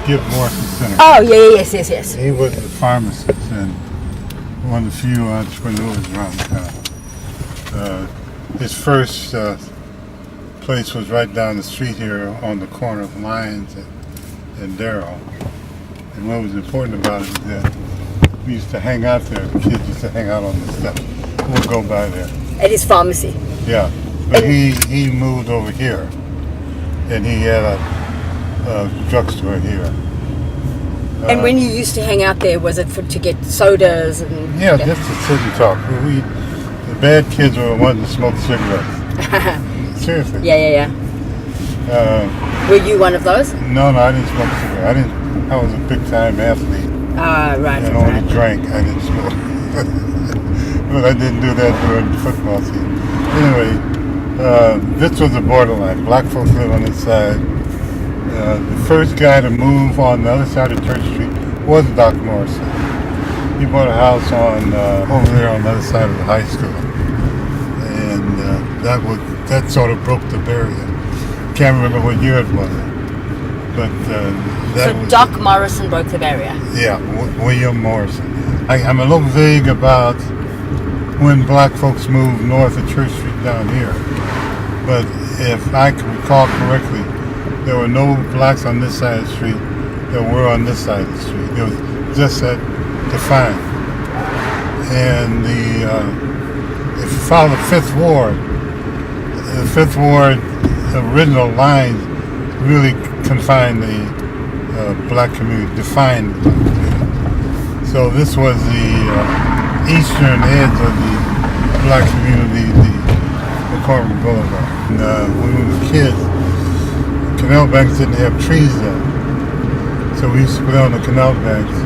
Gibb Morrison Center. Oh, yes. He was a pharmacist and one of the few entrepreneurs around town. His first place was right down the street here on the corner of Lyons and Darrow. And what was important about it is that we used to hang out there. Kids used to hang out on the steps. We'll go by there. At his pharmacy. Yeah, but he moved over here, and he had a drugstore here. And when you used to hang out there, was it to get sodas and? Yeah, just to sit and talk. The bad kids were the ones that smoked cigarettes. Seriously. Yeah. Were you one of those? No, I didn't smoke cigarettes. I was a big time athlete. Right. And only drank. I didn't smoke. But I didn't do that during the football season. Anyway, this was the borderline. Black folks live on this side. The first guy to move on the other side of Church Street was Doc Morrison. He bought a house on over there on the other side of the high school, and that sort of broke the barrier. Can't remember what year it was, but so Doc Morrison broke the barrier. Yeah, William Morrison. I'm a little vague about when black folks moved north of Church Street down here, but if I can recall correctly, there were no blacks on this side of the street that were on this side of the street. It was just that defined. And if you follow the Fifth Ward original lines really confined the black community, defined the black community. So this was the eastern edge of the black community, the McCormick Boulevard. And when we were kids, canal banks didn't have trees then, so we used to put on the canal banks.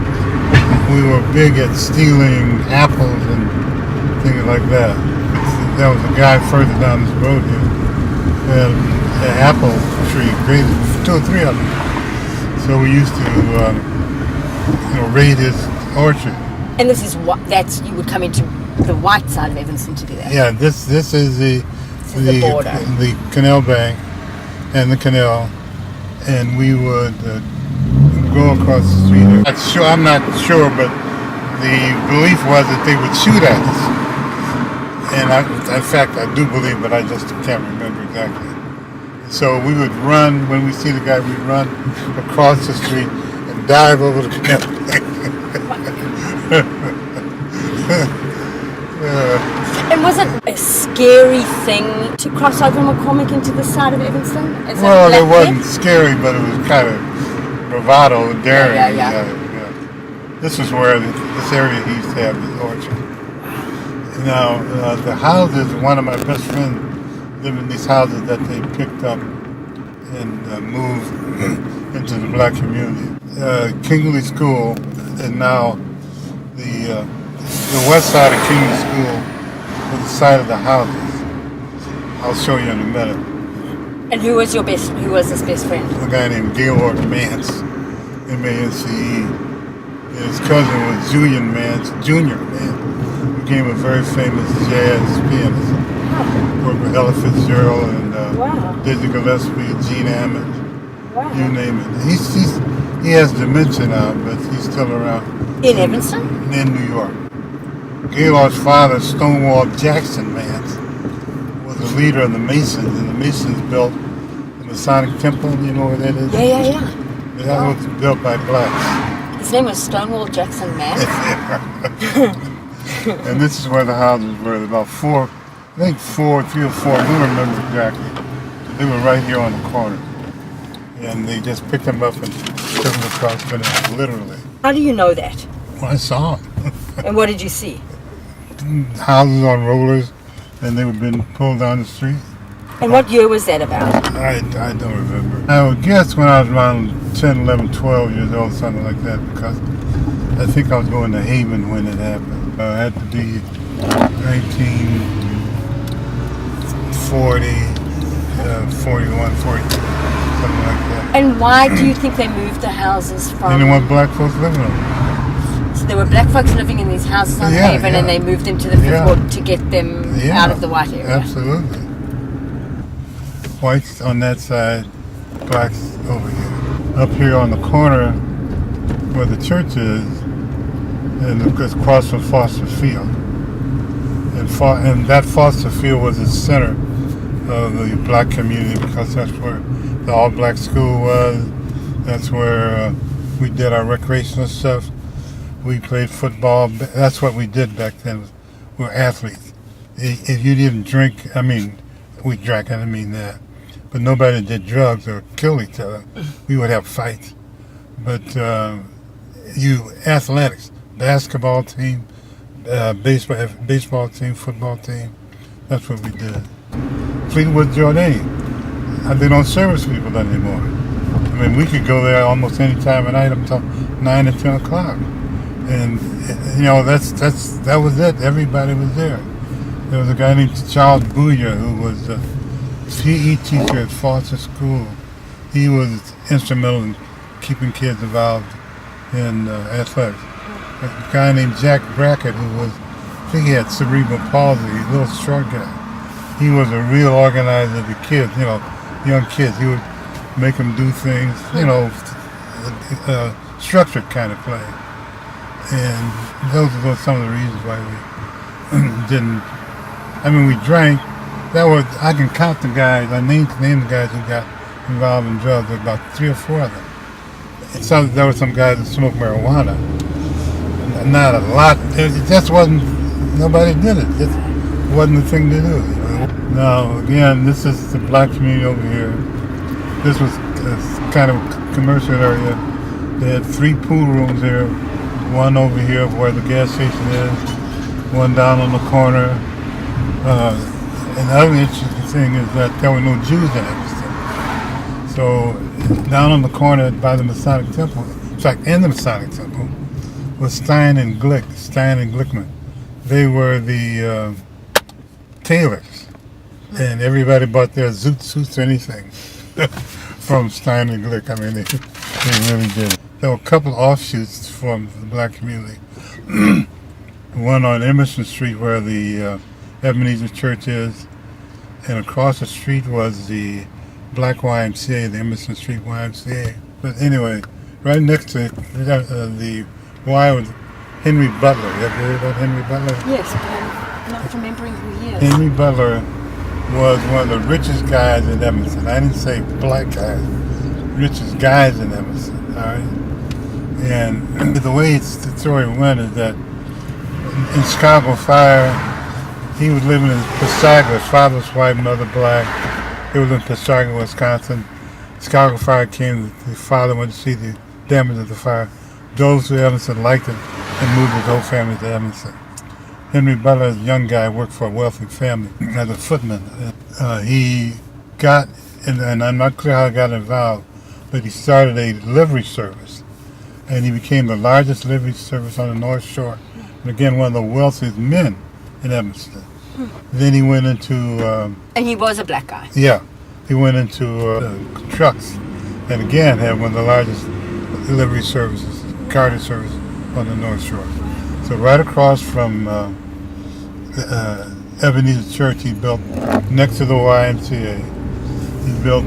We were big at stealing apples and things like that. There was a guy further down this road here that had an apple tree, great, 2 or 3 of them. So we used to, raid his orchard. And this is you would come into the white side of Evanston to do that. Yeah, this is the border, the canal bank. And the canal, and we would go across the street. I'm not sure, but the belief was that they would shoot at us. And in fact, I do believe, but I just can't remember exactly. So we would run, when we see the guy, we'd run across the street and dive over the canal bank. And was it a scary thing to cross over McCormick into the side of Evanston? Well, it wasn't scary, but it was kind of bravado, daring. Yeah. This is where this area he used to have his orchard. Now, the houses, one of my best friends lived in these houses that they picked up and moved into the black community. Kingley School is now the west side of Kingley School was the side of the houses. I'll show you in a minute. And who was this best friend? A guy named Gaylord Mance, M-A-N-C-E. His cousin was Junior Mance, became a very famous jazz pianist. Worked with Ella Fitzgerald and Dizzy Gillespie, Gene Ammons. Wow. You name it. He has dementia now, but he's still around. In Evanston? In New York. Gaylord's father, Stonewall Jackson Mance, was a leader of the Masons, and the Masons built the Masonic Temple. You know where that is? Yeah. That was built by blacks. His name was Stonewall Jackson Mance. And this is where the houses were. About 3 or 4. I don't remember exactly. They were right here on the corner. And they just picked them up and took them across Bennett, literally. How do you know that? Well, I saw them. And what did you see? Houses on rollers, and they were being pulled down the street. And what year was that about? I don't remember. I would guess when I was around 10, 11, 12 years old, something like that, because I think I was going to Haven when it happened. It had to be 1940, 41, 42, something like that. And why do you think they moved the houses from? They didn't want black folks living in them. So there were black folks living in these houses on Haven, and they moved into the Fifth Ward to get them out of the white area. Absolutely. Whites on that side, blacks over here. up here on the corner where the church is, and it's across from Foster Field. And that Foster Field was the center of the black community because that's where the all-black school was. That's where we did our recreational stuff. We played football. That's what we did back then. We were athletes. If you didn't drink, we drank, I didn't mean that. But nobody did drugs or kill each other. We would have fights. But athletics, basketball team, baseball team, football team, that's what we did. Fleetwood-Jourdain, they don't service people anymore. We could go there almost any time of night up until 9 or 10 o'clock. And, that was it. Everybody was there. There was a guy named Charles Booyer who was a PE teacher at Foster School. He was instrumental in keeping kids involved in athletics. A guy named Jack Brackett, I think he had cerebral palsy, a little short guy. He was a real organizer of the kids, young kids. He would make them do things, structured kind of play. And those were some of the reasons why we didn't. We drank. I can count the guys. I named the guys who got involved in drugs. There were about 3 or 4 of them. There were some guys that smoked marijuana. Not a lot. It just wasn't. Nobody did it. It wasn't the thing to do. Now, again, this is the black community over here. This was kind of a commercial area. They had 3 pool rooms here. One over here where the gas station is. One down on the corner. And the other interesting thing is that there were no Jews in Evanston. So down on the corner by the Masonic Temple, in fact, in the Masonic Temple, was Stein and Glickman. They were the tailors, and everybody bought their zoot suits or anything from Stein and Glick. They really did. There were a couple offshoots from the black community. One on Emerson Street where the Ebenezer Church is, and across the street was the Black YMCA, the Emerson Street YMCA. But anyway, right next to it, the Y was Henry Butler. You ever heard about Henry Butler? Yes, but I'm not remembering who he is. Henry Butler was one of the richest guys in Evanston. I didn't say black guys, richest guys in Evanston, all right? And the way the story went is that in Chicago Fire, he was living in Passaic. His father was white, mother black. He was in Passaic, Wisconsin. Chicago Fire came. His father went to see the damage of the fire. Drove to Evanston, liked it, and moved his whole family to Evanston. Henry Butler, as a young guy, worked for a wealthy family as a footman. He got, and I'm not clear how he got involved, but he started a livery service, and he became the largest livery service on the North Shore. And again, one of the wealthiest men in Evanston. Then he went into... and he was a black guy. Yeah. He went into trucks, and again had one of the largest livery services, cartage service on the North Shore. So right across from Ebenezer Church, he built, next to the YMCA, he built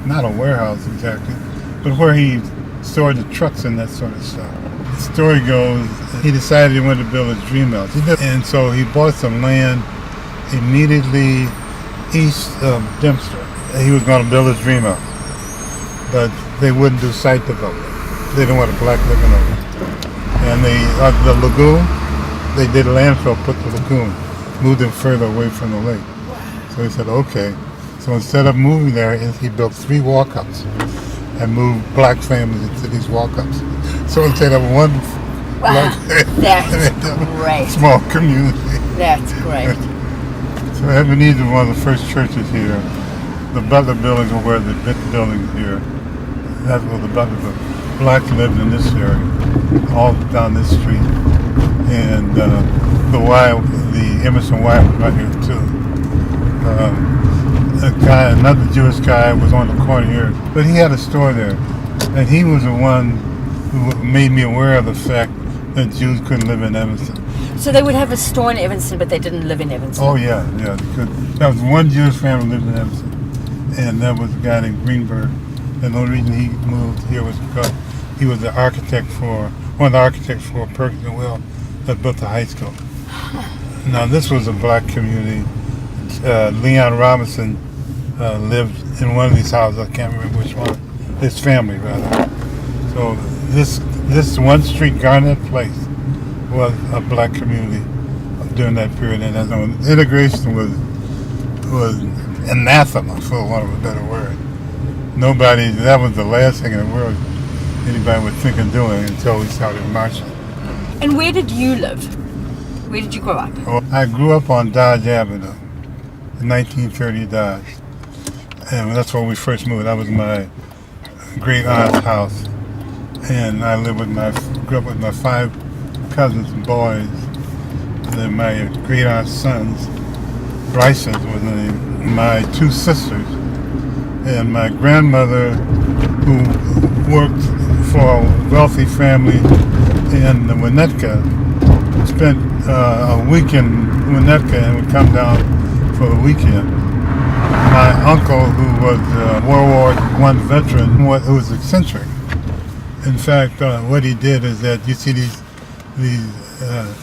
not a warehouse exactly, but where he stored the trucks and that sort of stuff. The story goes, he decided he wanted to build his dream house. And so he bought some land immediately east of Dempster. He was going to build his dream house, but they wouldn't do site development. They didn't want a black living over it. And the lagoon, they did a landfill, put the lagoon, moved them further away from the lake. So he said, okay. So instead of moving there, he built 3 walk-ups and moved black families into these walk-ups. So instead of one that's great. Small community. That's great. So Ebenezer was one of the first churches here. The Butler buildings were where the big buildings here. That's where the Butler buildings. Blacks lived in this area, all down this street. And the Emerson Y was right here too. Another Jewish guy was on the corner here, but he had a store there. And he was the one who made me aware of the fact that Jews couldn't live in Evanston. So they would have a store in Evanston, but they didn't live in Evanston? Oh, yeah. There was one Jewish family lived in Evanston. and that was a guy named Greenberg. And the only reason he moved here was because he was the architect for one of the architects for Perkins and Will that built the high school. Now this was a black community. Leon Robinson lived in one of these houses. I can't remember which one. His family, rather. So this one street, Garnett Place, was a black community during that period, and integration was anathema, for want of a better word. Nobody. That was the last thing in the world anybody would think of doing until we started marching. And where did you live? Where did you grow up? Well, I grew up on Dodge Avenue, 1930 Dodge, and that's where we first moved. That was my great aunt's house, and I grew up with my 5 cousins and boys. Then my great aunt's sons, Bryson's was the name. My 2 sisters, and my grandmother, who worked for a wealthy family in Winnetka, spent a week in Winnetka and would come down for the weekend. My uncle, who was a World War I veteran, who was eccentric. In fact, what he did is that you see these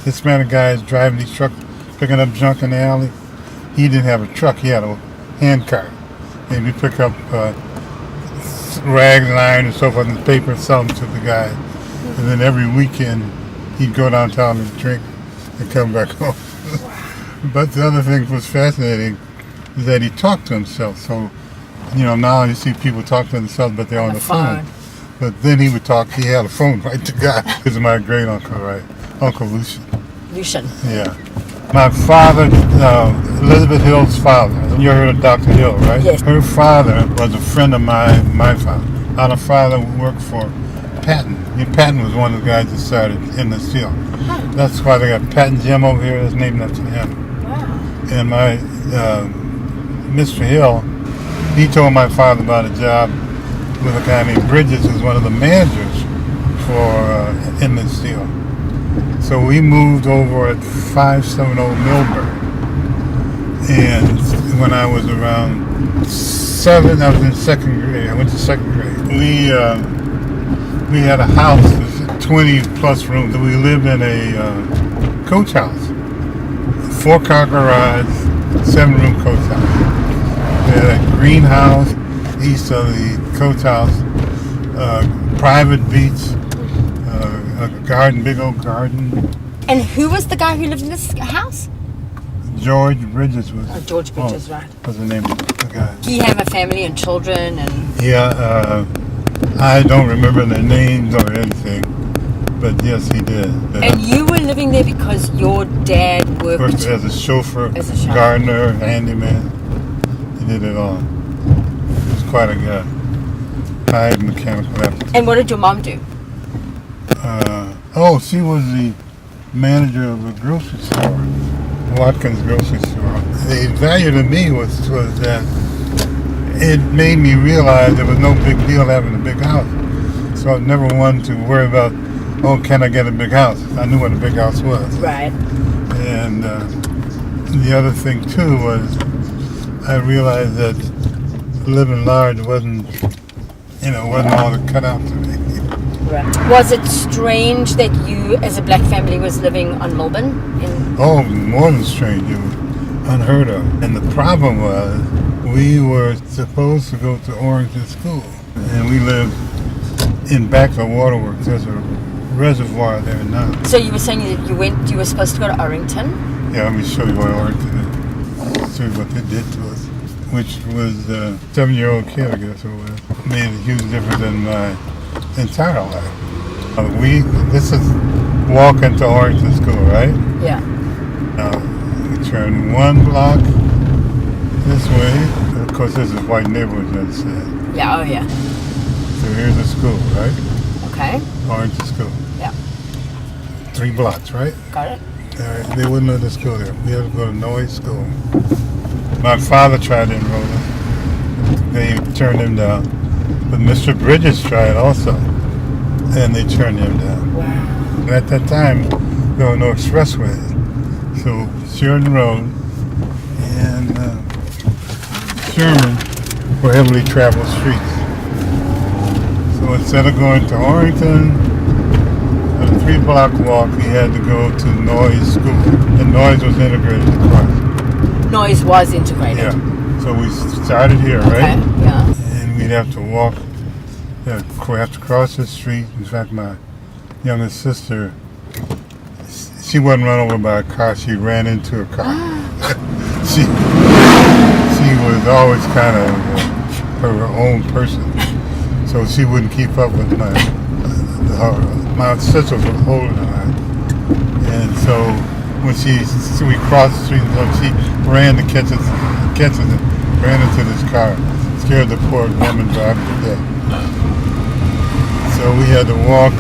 Hispanic guys driving these trucks, picking up junk in the alley. He didn't have a truck; he had a hand cart, and he'd pick up rags and iron and so forth and paper and sell them to the guy. And then every weekend he'd go downtown and drink and come back home. But the other thing that was fascinating is that he talked to himself. So, now you see people talk to themselves, but they're on the phone. But then he would talk, he had a phone right to God. This is my great uncle, right? Uncle Lucian. Lucian. Yeah. My father, Elizabeth Hill's father, you heard of Dr. Hill, right? Yes. Her father was a friend of my father. Our father worked for Patton. Patton was one of the guys that started in the field. That's why they got Patton Gym over here. That's named after him. Wow. And my Mr. Hill, he told my father about a job with a guy named Bridges, who's one of the managers for Inland Steel. So we moved over at 570 Millburn. And when I was around 7, I was in 2nd grade. I went to 2nd grade. We had a house, 20 plus rooms. We lived in a coach house, 4-car garage, 7-room coach house. We had a greenhouse east of the coach house, private beach, a garden, big old garden. And who was the guy who lived in this house? George Bridges was. Oh, George Bridges, right. Was the name of the guy. Did he have a family and children and? Yeah, I don't remember their names or anything, but yes, he did. And you were living there because your dad worked as a chauffeur, as a gardener, handyman. He did it all. He was quite a guy. High mechanical aptitude. And what did your mom do? She was the manager of a grocery store, Watkins grocery store. The value to me was that it made me realize there was no big deal having a big house. So I never wanted to worry about, can I get a big house? I knew what a big house was. Right. And the other thing too was I realized that living large wasn't all that cut out to me. Right. Was it strange that you, as a black family, was living on Melbourne? More than strange. It was unheard of. And the problem was, we were supposed to go to Orange School, and we lived in back of the waterworks. There's a reservoir there now. So you were saying that you were supposed to go to Orrington? Yeah, let me show you what Orrington is. Show you what they did to us. Which was a 7-year-old kid, I guess it was. Made a huge difference in my entire life. This is walking to Orrington School, right? Yeah. Now, we turn 1 block this way. Of course, this is white neighborhood, as I said. Yeah, oh yeah. So here's the school, right? Okay. Orrington School. Yeah. 3 blocks, right? Got it. They wouldn't let us go there. We had to go to Noy School. My father tried to enroll us. They turned him down. But Mr. Bridges tried also. And they turned him down. Wow. And at that time, there were no expressways. So Sheridan Road and Sherman were heavily traveled streets. So instead of going to Orrington, on a 3-block walk, he had to go to Noyes School. And Noyes was integrated across. Noise was integrated. Yeah. So we started here, Okay, right? yeah. And we'd have to walk, we have to cross the street. In fact, my youngest sister, she wasn't run over by a car, she ran into a car. she was always kind of her own person. So she wouldn't keep up with my sister was older than I. And so when we crossed the street, she ran to catch us and ran into this car, scared the poor woman driver to death. So we had to walk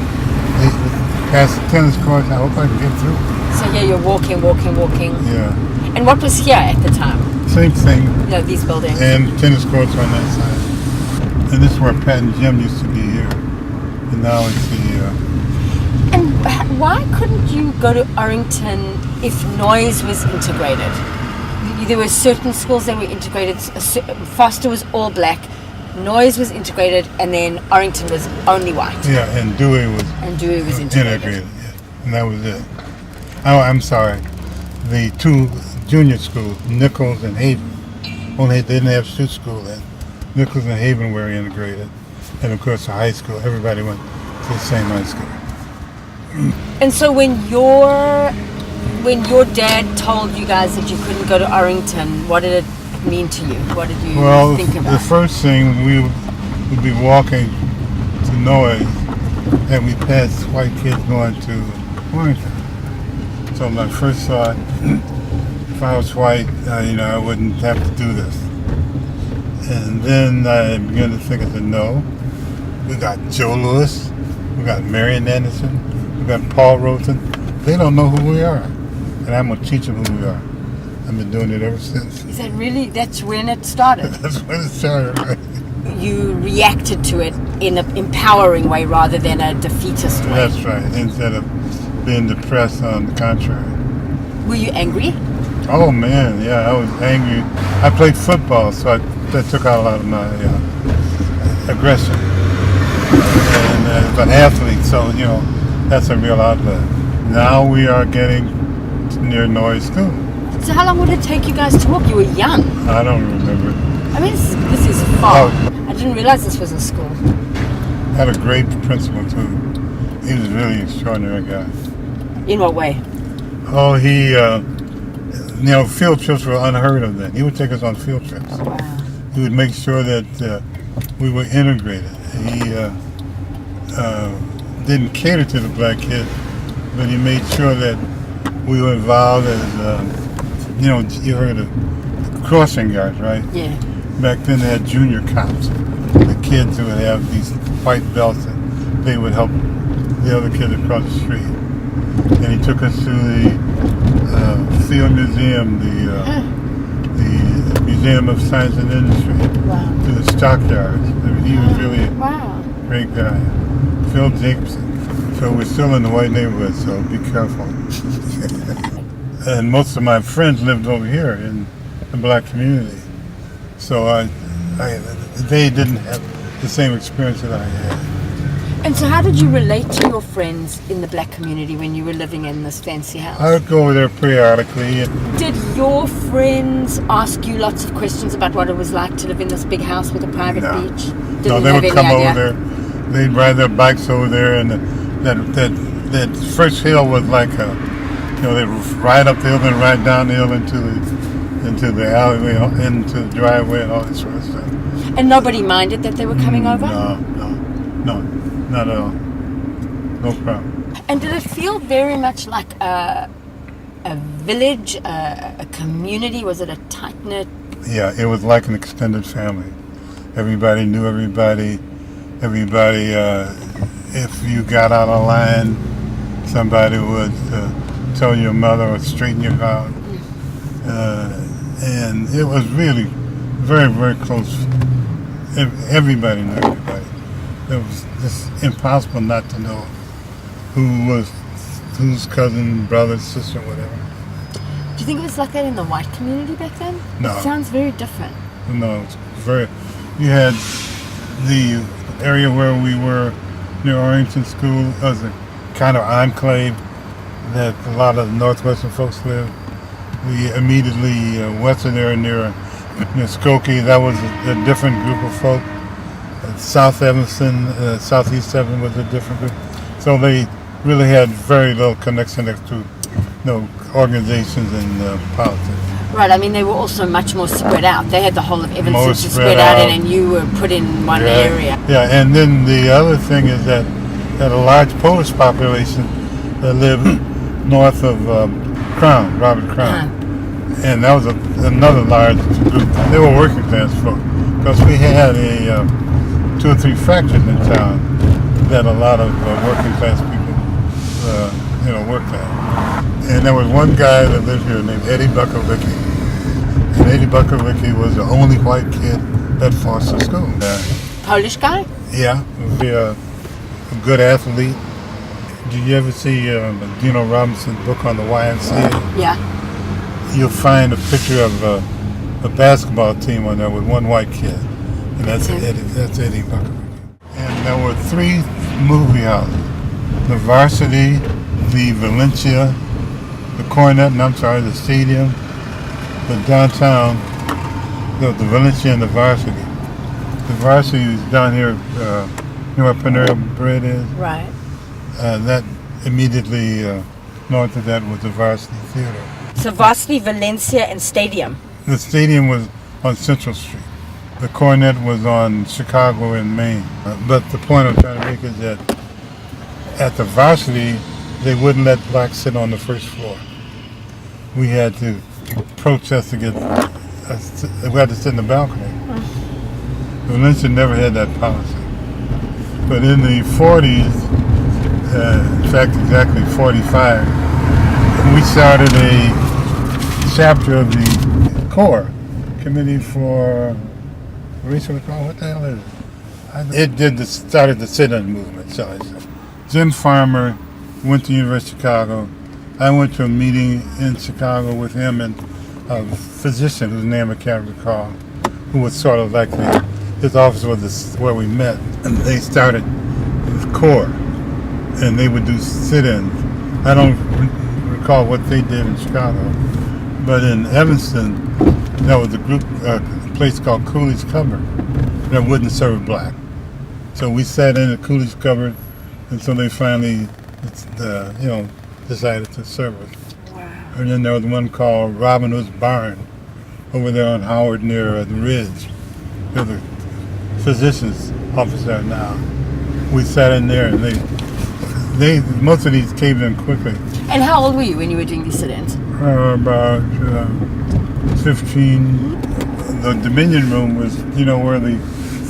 past the tennis courts. I hope I can get through. So yeah, you're walking. Yeah. And what was here at the time? Same thing. Yeah, these buildings. And tennis courts on that side. And this is where Pat and Jim used to be here. And now it's the... And why couldn't you go to Orrington if Noise was integrated? There were certain schools that were integrated. Foster was all black, Noise was integrated, and then Orrington was only white. Yeah, and Dewey was integrated. Yeah. And that was it. Oh, I'm sorry. The two junior schools, Nichols and Haven, only they didn't have shoot school then. Nichols and Haven were integrated. And of course the high school, everybody went to the same high school. And so when your dad told you guys that you couldn't go to Orrington, what did it mean to you? What did you think about? The first thing, we would be walking to Noise, and we passed white kids going to Orrington. So my first thought, if I was white, I wouldn't have to do this. And then I began to think, I said, no, we got Joe Lewis, we got Marion Anderson, we got Paul Roten. They don't know who we are. And I'm going to teach them who we are. I've been doing it ever since. Is that really, that's when it started? That's when it started, right? You reacted to it in an empowering way rather than a defeatist way. That's right, instead of being depressed, on the contrary. Were you angry? Oh man, yeah, I was angry. I played football, so that took out a lot of my aggression. And as an athlete, so that's a real outlet. Now we are getting near Noise School. So how long would it take you guys to walk? You were young. I don't remember. I mean, this is far. I didn't realize this was a school. Had a great principal too. He was a really extraordinary guy. In what way? Oh, he, field trips were unheard of then. He would take us on field trips. Wow. He would make sure that we were integrated. He didn't cater to the black kids, but he made sure that we were involved as, you heard of crossing guards, right? Yeah. Back then they had junior cops. The kids who would have these white belts, and they would help the other kids across the street. And he took us to the Field Museum, the Museum of Science and Industry, Wow. to the stockyards. I mean, he was really a great guy. Phil Jacobson. So we're still in the white neighborhood, so be careful. And most of my friends lived over here in the black community. So they didn't have the same experience that I had. And so how did you relate to your friends in the black community when you were living in this fancy house? I would go over there periodically. Did your friends ask you lots of questions about what it was like to live in this big house with a private beach? No, they would come over there. They'd ride their bikes over there, and that first hill was like they'd ride up the hill and ride down the hill into the alleyway, into the driveway, and all that sort of stuff. And nobody minded that they were coming over? No, not at all. No problem. And did it feel very much like a village, a community? Was it a tight-knit? Yeah, it was like an extended family. Everybody knew everybody. Everybody, if you got out of line, somebody would tell your mother or straighten you out. And it was really very, very close. Everybody knew everybody. It was just impossible not to know who was whose cousin, brother, sister, whatever. Do you think it was like that in the white community back then? No. It sounds very different. No, it's very, You had the area where we were near Arlington School as a kind of enclave that a lot of the Northwestern folks lived. We immediately west of there near Skokie, that was a different group of folk. South Evanston, Southeast Evanston was a different group. So they really had very little connection to organizations and politics. Right, I mean, they were also much more spread out. They had the whole of Evanston More to spread out in, and you were put in one area. Yeah, and then the other thing is that a large Polish population that lived north of Robert Crown. And that was another large group. They were working class folk, because we had 2 or 3 factories in town that a lot of working class people, worked at. And there was one guy that lived here named Eddie Buckowicki. And Eddie Buckowicki was the only white kid at Foster School. Polish guy? Yeah, be a good athlete. Did you ever see Dino Robinson's book on the YMCA? Yeah. You'll find a picture of a basketball team on there with one white kid, and that's Eddie Buckowicki. And there were 3 movie houses: the Varsity, the Valencia, the Coronet, the Stadium, the downtown, the Valencia and the Varsity. The Varsity is down here, where Panera Bread is. Right. That immediately north of that was the Varsity Theater. So Varsity, Valencia, and Stadium. The Stadium was on Central Street. The Coronet was on Chicago and Main. But the point I'm trying to make is that at the Varsity, they wouldn't let blacks sit on the first floor. We had to protest to get, we had to sit in the balcony. Valencia never had that policy. But in the 40s, in fact exactly 45, we started a chapter of the CORE, Committee for Racial Equality. What the hell is it? It started the sit-in movement, shall I say. Jim Farmer went to the University of Chicago. I went to a meeting in Chicago with him and a physician whose name I can't recall, who was sort of like his office was where we met. And they started with CORE, and they would do sit-ins. I don't recall what they did in Chicago, but in Evanston, there was a place called Cooley's Cupboard that wouldn't serve black. So we sat in the Cooley's Cupboard until they finally, decided to serve us. Wow. And then there was one called Robin Hood's Barn over there on Howard near the Ridge. There's a physician's office there now. We sat in there, and they most of these caved in quickly. And how old were you when you were doing these sit-ins? About 15. The Dominion Room was, where the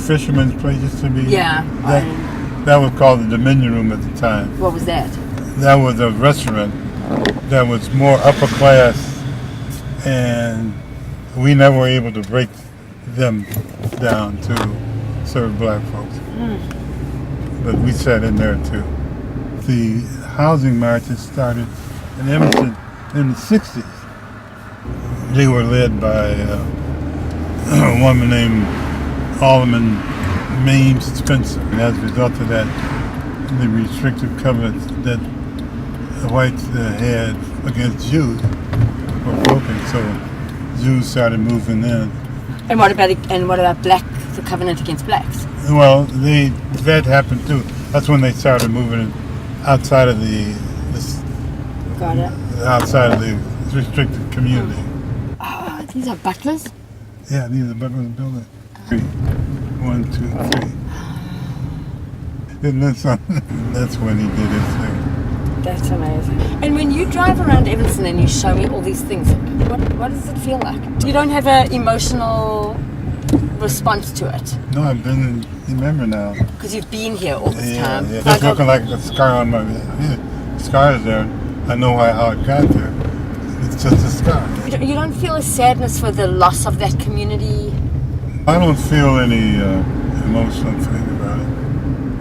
fishermen's place used to be? Yeah. That was called the Dominion Room at the time. What was that? That was a restaurant that was more upper class, and we never were able to break them down to serve black folks. But we sat in there too. The housing marches started in Emerson in the 60s. They were led by a woman named Alderman Mames Spencer. And as a result of that, the restrictive covenants that the whites had against Jews were broken, so Jews started moving in. And what about black? The covenant against blacks? Well, that happened too. That's when they started moving outside of the restricted community. These are butlers? Yeah, these are butlers building. 1, 2, 3. And that's when he did his thing. That's amazing. And when you drive around Evanston and you show me all these things, what does it feel like? You don't have an emotional response to it? No, I've been, remember now. Because you've been here all this time. Yeah, it's looking like a scar on my, scar is there. I know how it got there. It's just a scar. You don't feel a sadness for the loss of that community? I don't feel any emotional thing about it.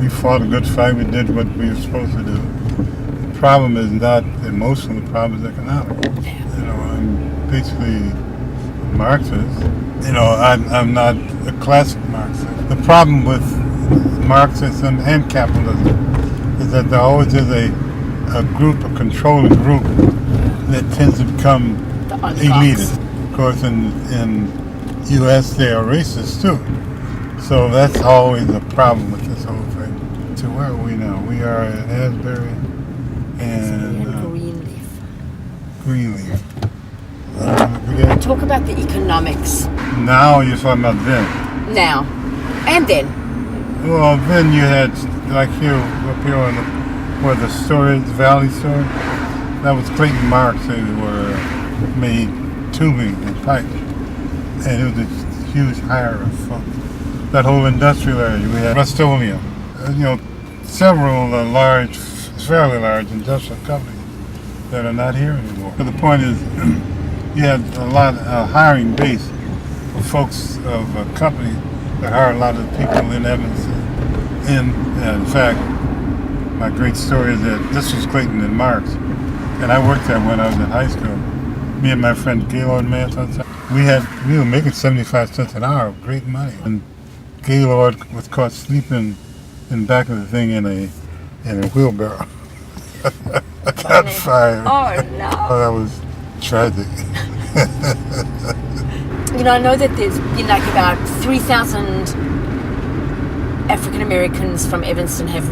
We fought a good fight. We did what we were supposed to do. The problem is not emotional. The problem is economic. I'm basically a Marxist. I'm not a classic Marxist. The problem with Marxism and capitalism is that there always is a controlling group that tends to become The oligarchs. elitist. Of course, in U.S. they are racist too. So that's always a problem with this whole thing. So where are we now? We are at Asbury and Greenleaf. Talk about the economics Now you're talking about then. now and then. Well, then you had, like here, up here on where the Valley store, that was Clayton Marks. They were made tubing and pipe. And it was a huge hire of folks. That whole industrial area, we had Evanstonian. Several fairly large industrial companies that are not here anymore. But the point is, you had a hiring base of folks of companies that hired a lot of people in Evanston. In fact, my great story is that this was Clayton and Marks, and I worked there when I was in high school. Me and my friend Gaylord Manson, we were making 75 cents an hour, great money. And Gaylord was caught sleeping in the back of the thing in a wheelbarrow. Got fired. Oh no! Oh, that was tragic. I know that there's been like about 3,000 African Americans from Evanston have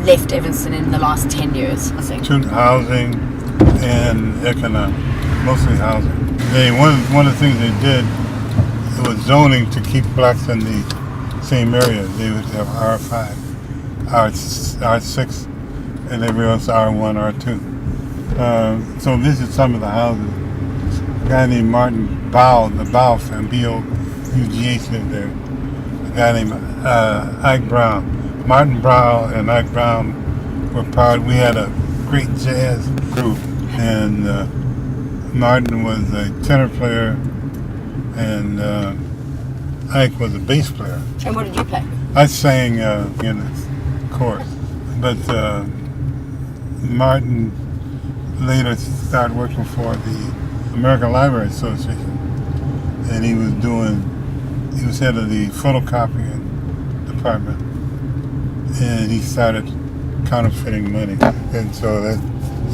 left Evanston in the last 10 years, I think. Housing and economic, mostly housing. One of the things they did, it was zoning to keep blacks in the same area. They would have R5, R6, and everywhere else R1, R2. So this is some of the houses. A guy named Martin Bow, the Bow family, B-O-U-G-H lived there. A guy named Ike Brown. Martin Brown and Ike Brown were we had a great jazz group, and Martin was a tenor player, and Ike was a bass player. And what did you play? I sang in the chorus, but Martin later started working for the American Library Association, and he was head of the photocopying department, and he started counterfeiting money, and so that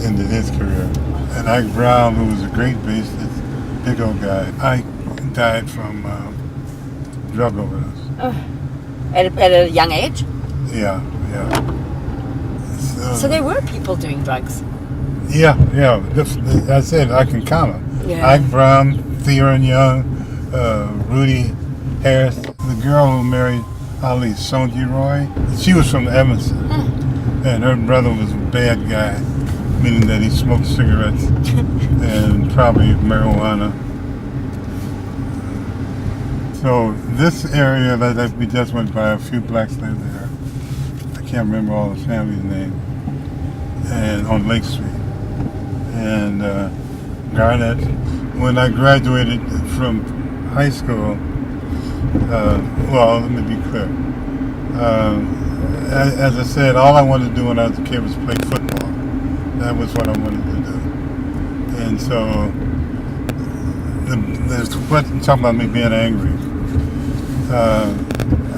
ended his career. And Ike Brown, who was a great bassist, big old guy, Ike died from drug overdose. At a young age? Yeah. So there were people doing drugs. Yeah. I said I can count them. Yeah. Ike Brown, Theron Young, Rudy Harris, the girl who married Ali, Sonji Roy. She was from Emerson, and her brother was a bad guy, meaning that he smoked cigarettes and probably marijuana. So this area that we just went by, a few blacks lived there. I can't remember all the families' names. And on Lake Street. And Garnett. When I graduated from high school, well, let me be clear. As I said, all I wanted to do when I was a kid was play football. That was what I wanted to do. And so, there's talking about me being angry.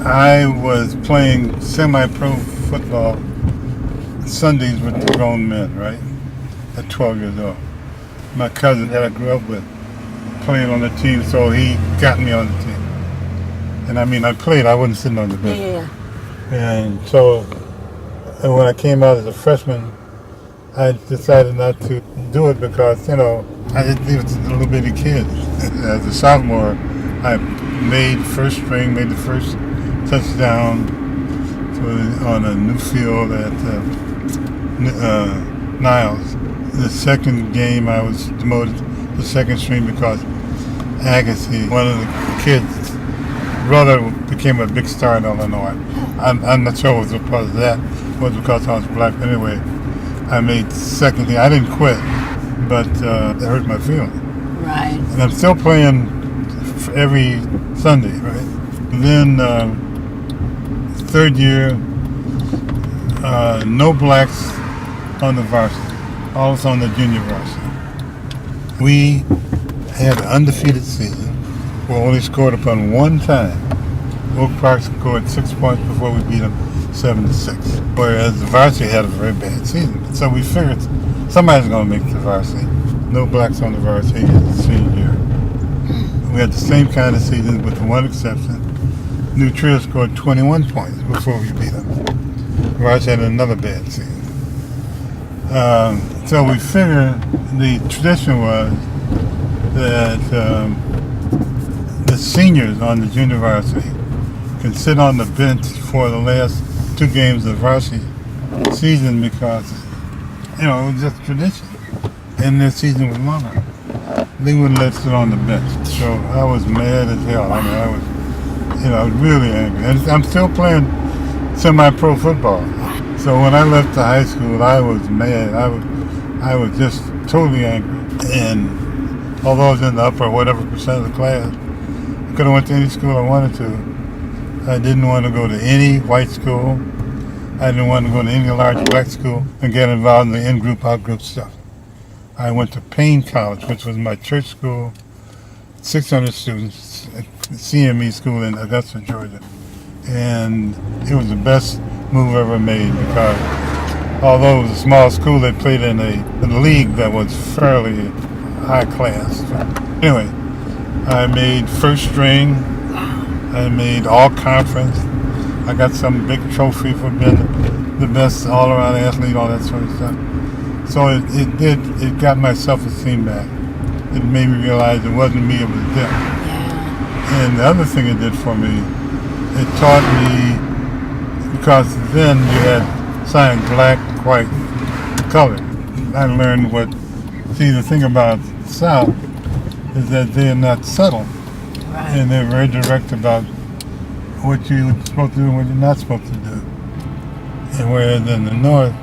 I was playing semi-pro football Sundays with grown men, right? At 12 years old. My cousin that I grew up with playing on the team, so he got me on the team. And I mean, I played, I wasn't sitting on the bench. Yeah. And so, when I came out as a freshman, I decided not to do it because, it was a little bitty kid. As a sophomore, I made the first touchdown on a new field at Niles. The second game, I was demoted to second string because Agassi, one of the kids' brother, became a big star in Illinois. I'm not sure it was because of that. It was because I was black. Anyway, I made second team. I didn't quit, but it hurt my feelings. Right. And I'm still playing every Sunday, right? And then third year, no blacks on the varsity. All of us on the junior varsity. We had an undefeated season. were only scored upon one time. Oak Park scored 6 points before we beat them 7-6. Whereas the varsity had a very bad season. So we figured somebody's going to make the varsity. No blacks on the varsity the senior year. We had the same kind of season with one exception. New Trier scored 21 points before we beat them. The varsity had another bad season. So we figured the tradition was that the seniors on the junior varsity can sit on the bench for the last 2 games of the varsity season because, it was just tradition. And their season was longer. They wouldn't let us sit on the bench. So I was mad as hell. I mean, I was really angry. And I'm still playing semi-pro football. So when I left the high school, I was mad. I was just totally angry. And although I was in the upper whatever percent of the class, I could have went to any school I wanted to. I didn't want to go to any white school. I didn't want to go to any large black school and get involved in the in-group, out-group stuff. I went to Payne College, which was my church school, 600 students, CME school in Augusta, Georgia. And it was the best move ever made because although it was a small school, they played in a league that was fairly high class. Anyway, I made first string. I made all conference. I got some big trophy for being the best all-around athlete, all that sort of stuff. So it got my self-esteem back. It made me realize it wasn't me, it was them. And the other thing it did for me, it taught me, because then you had signs black, white, color. I learned the thing about the South is that they're not subtle. Right. And they're very direct about what you're supposed to do and what you're not supposed to do. And whereas in the North,